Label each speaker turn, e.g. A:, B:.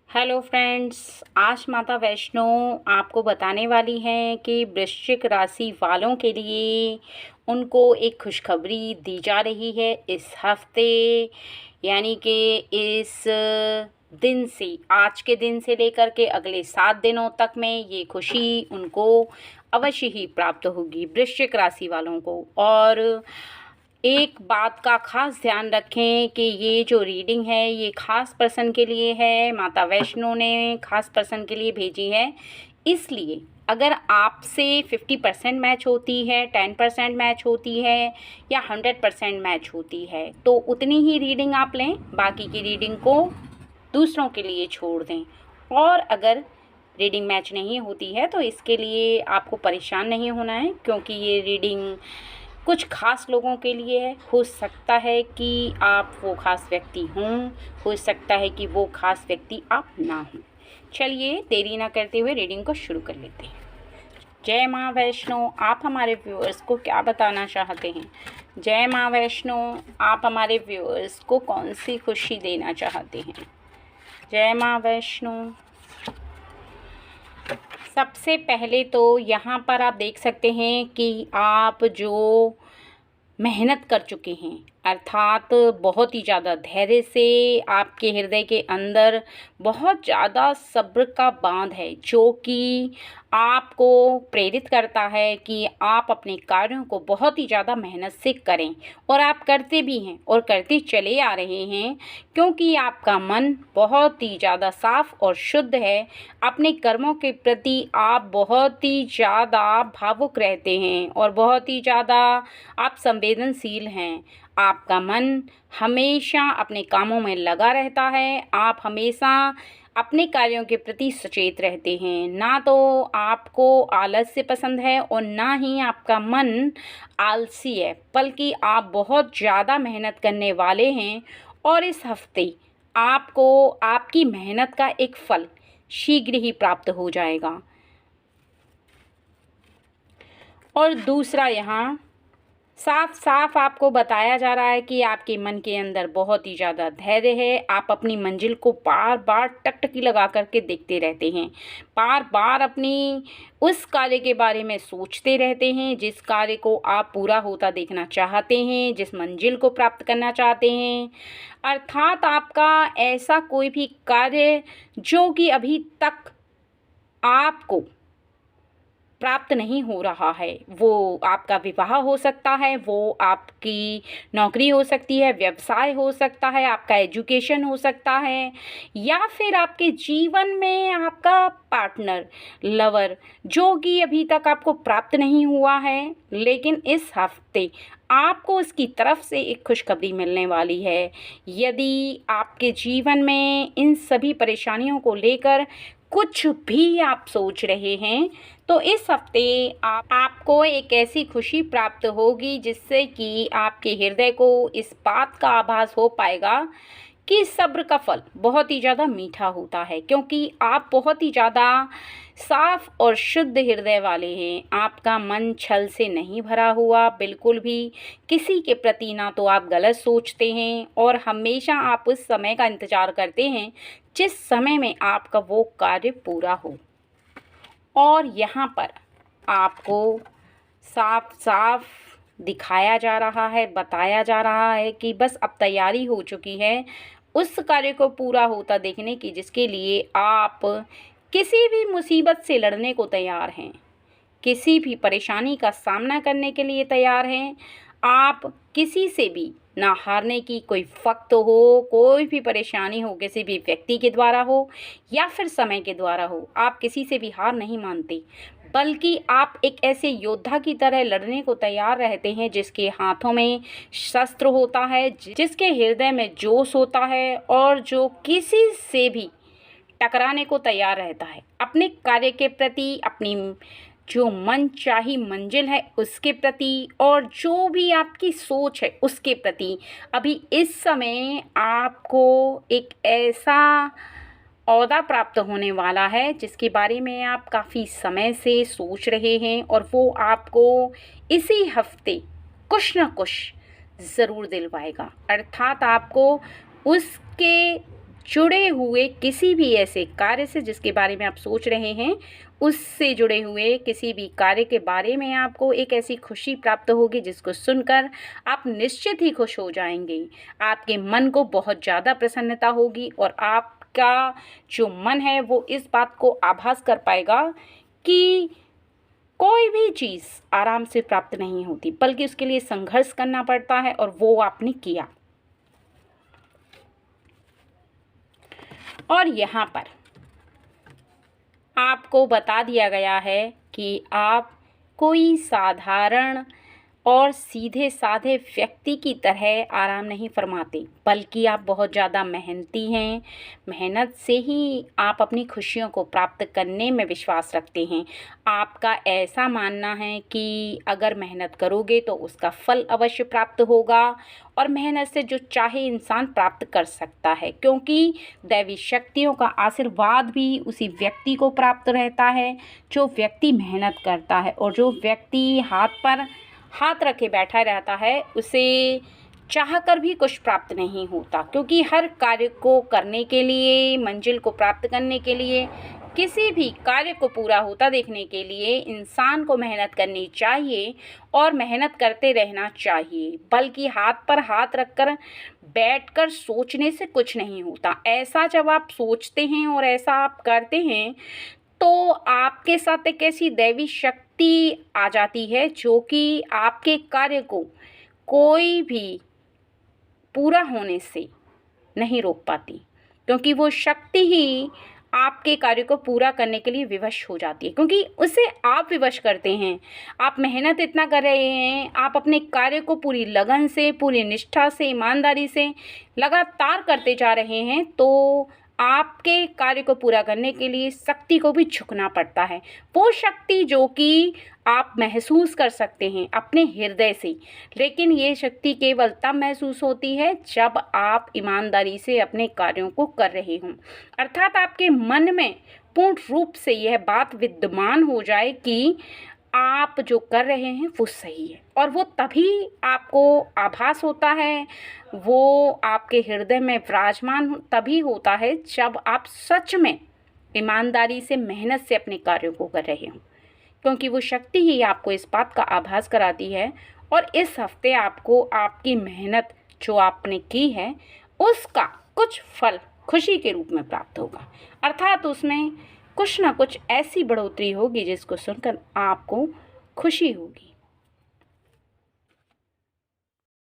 A: Hello friends, आज माता वैष्णो आपको बताने वाली हैं कि वृश्चिक राशि वालों के लिए उनको एक खुशखबरी दी जा रही है इस हफ्ते, यानी कि इस दिन से, आज के दिन से लेकर के अगले 7 दिनों तक में ये खुशी उनको अवश्य ही प्राप्त होगी वृश्चिक राशि वालों को। और एक बात का ख़ास ध्यान रखें कि ये जो रीडिंग है ये ख़ास पर्सन के लिए है, माता वैष्णो ने ख़ास पर्सन के लिए भेजी है। इसलिए अगर आपसे 50% मैच होती है, 10% मैच होती है या 100% मैच होती है तो उतनी ही रीडिंग आप लें, बाकी की रीडिंग को दूसरों के लिए छोड़ दें। और अगर रीडिंग मैच नहीं होती है तो इसके लिए आपको परेशान नहीं होना है, क्योंकि ये रीडिंग कुछ ख़ास लोगों के लिए है। हो सकता है कि आप वो ख़ास व्यक्ति हों, हो सकता है कि वो ख़ास व्यक्ति आप ना हों। चलिए देरी ना करते हुए रीडिंग को शुरू कर लेते हैं। जय माँ वैष्णो, आप हमारे व्यूअर्स को क्या बताना चाहते हैं? जय माँ वैष्णो, आप हमारे व्यूअर्स को कौन सी खुशी देना चाहते हैं? जय माँ वैष्णो। सबसे पहले तो यहाँ पर आप देख सकते हैं कि आप जो मेहनत कर चुके हैं, अर्थात बहुत ही ज़्यादा धैर्य से आपके हृदय के अंदर बहुत ज़्यादा सब्र का बांध है, जो कि आपको प्रेरित करता है कि आप अपने कार्यों को बहुत ही ज़्यादा मेहनत से करें। और आप करते भी हैं और करते चले आ रहे हैं, क्योंकि आपका मन बहुत ही ज़्यादा साफ और शुद्ध है। अपने कर्मों के प्रति आप बहुत ही ज़्यादा भावुक रहते हैं और बहुत ही ज़्यादा आप संवेदनशील हैं। आपका मन हमेशा अपने कामों में लगा रहता है। आप हमेशा अपने कार्यों के प्रति सचेत रहते हैं। ना तो आपको आलस्य पसंद है और ना ही आपका मन आलसी है, बल्कि आप बहुत ज़्यादा मेहनत करने वाले हैं। और इस हफ्ते आपको आपकी मेहनत का एक फल शीघ्र ही प्राप्त हो जाएगा। और दूसरा, यहाँ साफ साफ आपको बताया जा रहा है कि आपके मन के अंदर बहुत ही ज़्यादा धैर्य है। आप अपनी मंजिल को बार बार टकटकी लगा करके देखते रहते हैं, बार बार अपनी उस कार्य के बारे में सोचते रहते हैं जिस कार्य को आप पूरा होता देखना चाहते हैं, जिस मंजिल को प्राप्त करना चाहते हैं। अर्थात आपका ऐसा कोई भी कार्य जो कि अभी तक आपको प्राप्त नहीं हो रहा है, वो आपका विवाह हो सकता है, वो आपकी नौकरी हो सकती है, व्यवसाय हो सकता है, आपका एजुकेशन हो सकता है, या फिर आपके जीवन में आपका पार्टनर, लवर, जो कि अभी तक आपको प्राप्त नहीं हुआ है। लेकिन इस हफ्ते आपको उसकी तरफ से एक खुशखबरी मिलने वाली है। यदि आपके जीवन में इन सभी परेशानियों को लेकर कुछ भी आप सोच रहे हैं तो इस हफ्ते आपको एक ऐसी खुशी प्राप्त होगी जिससे कि आपके हृदय को इस बात का आभास हो पाएगा कि सब्र का फल बहुत ही ज़्यादा मीठा होता है, क्योंकि आप बहुत ही ज़्यादा साफ और शुद्ध हृदय वाले हैं। आपका मन छल से नहीं भरा हुआ बिल्कुल भी। किसी के प्रति ना तो आप गलत सोचते हैं और हमेशा आप उस समय का इंतज़ार करते हैं जिस समय में आपका वो कार्य पूरा हो। और यहाँ पर आपको साफ साफ दिखाया जा रहा है, बताया जा रहा है कि बस अब तैयारी हो चुकी है उस कार्य को पूरा होता देखने की जिसके लिए आप किसी भी मुसीबत से लड़ने को तैयार हैं, किसी भी परेशानी का सामना करने के लिए तैयार हैं। आप किसी से भी ना हारने की कोई वक्त हो, कोई भी परेशानी हो, किसी भी व्यक्ति के द्वारा हो या फिर समय के द्वारा हो, आप किसी से भी हार नहीं मानते, बल्कि आप एक ऐसे योद्धा की तरह लड़ने को तैयार रहते हैं जिसके हाथों में शस्त्र होता है, जिसके हृदय में जोश होता है और जो किसी से भी टकराने को तैयार रहता है। अपने कार्य के प्रति, अपनी जो मनचाही मंजिल है उसके प्रति, और जो भी आपकी सोच है उसके प्रति अभी इस समय आपको एक ऐसा ओहदा प्राप्त होने वाला है जिसके बारे में आप काफ़ी समय से सोच रहे हैं, और वो आपको इसी हफ्ते कुछ न कुछ ज़रूर दिलवाएगा। अर्थात आपको उसके जुड़े हुए किसी भी ऐसे कार्य से जिसके बारे में आप सोच रहे हैं, उससे जुड़े हुए किसी भी कार्य के बारे में आपको एक ऐसी खुशी प्राप्त होगी जिसको सुनकर आप निश्चित ही खुश हो जाएंगे। आपके मन को बहुत ज़्यादा प्रसन्नता होगी और आपका जो मन है वो इस बात को आभास कर पाएगा कि कोई भी चीज़ आराम से प्राप्त नहीं होती, बल्कि उसके लिए संघर्ष करना पड़ता है, और वो आपने किया। और यहाँ पर आपको बता दिया गया है कि आप कोई साधारण और सीधे साधे व्यक्ति की तरह आराम नहीं फरमाते, बल्कि आप बहुत ज़्यादा मेहनती हैं। मेहनत से ही आप अपनी खुशियों को प्राप्त करने में विश्वास रखते हैं। आपका ऐसा मानना है कि अगर मेहनत करोगे तो उसका फल अवश्य प्राप्त होगा, और मेहनत से जो चाहे इंसान प्राप्त कर सकता है, क्योंकि दैवी शक्तियों का आशीर्वाद भी उसी व्यक्ति को प्राप्त रहता है जो व्यक्ति मेहनत करता है। और जो व्यक्ति हाथ पर हाथ रखे बैठा रहता है, उसे चाहकर भी कुछ प्राप्त नहीं होता, क्योंकि हर कार्य को करने के लिए, मंजिल को प्राप्त करने के लिए, किसी भी कार्य को पूरा होता देखने के लिए इंसान को मेहनत करनी चाहिए और मेहनत करते रहना चाहिए, बल्कि हाथ पर हाथ रखकर बैठकर सोचने से कुछ नहीं होता। ऐसा जब आप सोचते हैं और ऐसा आप करते हैं तो आपके साथ एक ऐसी दैवी शक्ति आ जाती है जो कि आपके कार्य को कोई भी पूरा होने से नहीं रोक पाती, क्योंकि वो शक्ति ही आपके कार्य को पूरा करने के लिए विवश हो जाती है, क्योंकि उसे आप विवश करते हैं। आप मेहनत इतना कर रहे हैं, आप अपने कार्य को पूरी लगन से, पूरी निष्ठा से, ईमानदारी से लगातार करते जा रहे हैं, तो आपके कार्य को पूरा करने के लिए शक्ति को भी झुकना पड़ता है। वो शक्ति जो कि आप महसूस कर सकते हैं अपने हृदय से, लेकिन ये शक्ति केवल तब महसूस होती है जब आप ईमानदारी से अपने कार्यों को कर रहे हों, अर्थात आपके मन में पूर्ण रूप से यह बात विद्यमान हो जाए कि आप जो कर रहे हैं वो सही है। और वो तभी आपको आभास होता है, वो आपके हृदय में विराजमान तभी होता है जब आप सच में ईमानदारी से, मेहनत से अपने कार्यों को कर रहे हों, क्योंकि वो शक्ति ही आपको इस बात का आभास कराती है। और इस हफ्ते आपको आपकी मेहनत जो आपने की है उसका कुछ फल खुशी के रूप में प्राप्त होगा, अर्थात उसमें कुछ ना कुछ ऐसी बढ़ोतरी होगी जिसको सुनकर आपको खुशी होगी।